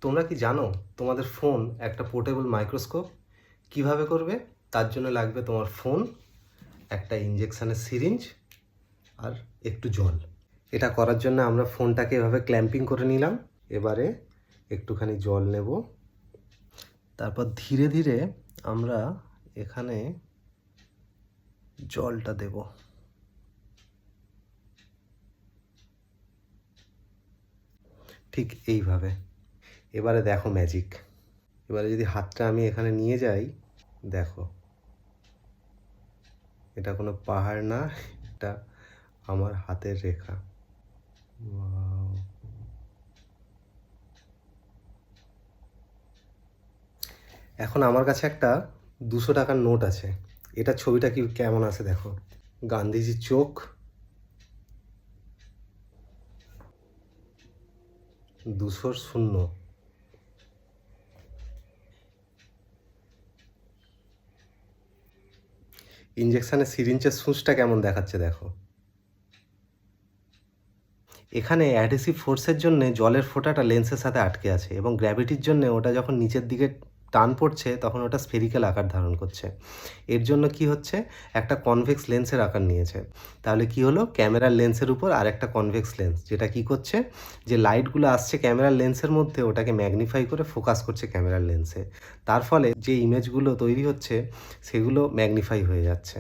তোমরা কি জানো তোমাদের ফোন একটা পোর্টেবল মাইক্রোস্কোপ? কিভাবে করবে? তার জন্য লাগবে তোমার ফোন, একটা ইঞ্জেকশনের সিরিঞ্জ আর একটু জল। এটা করার জন্য আমরা ফোনটাকে এভাবে ক্ল্যাম্পিং করে নিলাম। এবারে একটুখানি জল নেব, তারপর ধীরে ধীরে আমরা এখানে জলটা দেব। ঠিক এইভাবে। এবারে দেখো ম্যাজিক। এবারে যদি হাতটা আমি এখানে নিয়ে যাই, দেখো, এটা কোনো পাহাড় না, এটা আমার হাতের রেখা। ওয়াও! এখন আমার কাছে একটা 200 টাকার নোট আছে। এটা ছবিটা কি কেমন আছে দেখো। গান্ধীজির চোখ, 200 শূন্য। ইঞ্জেকশনের সিরিঞ্জের সূঁচটা কেমন দেখাচ্ছে দেখো। এখানে অ্যাডহেসিভ ফোর্সের জন্য জলের ফোঁটাটা লেন্সের সাথে আটকে আছে এবং গ্র্যাভিটির জন্য ওটা যখন নিচের দিকে টান পড়ছে তখন ওটা স্ফেরিক্যাল আকার ধারণ করছে। এর জন্য কি হচ্ছে, একটা কনভেক্স লেন্সের আকার নিয়েছে। তাহলে কি হলো, ক্যামেরার লেন্সের উপর আর একটা কনভেক্স লেন্স, যেটা কি করছে, যে লাইটগুলো আসছে ক্যামেরার লেন্সের মধ্যে ওটাকে ম্যাগনিফাই করে ফোকাস করছে ক্যামেরার লেন্সে। তার ফলে যে ইমেজগুলো তৈরি হচ্ছে সেগুলো ম্যাগনিফাই হয়ে যাচ্ছে।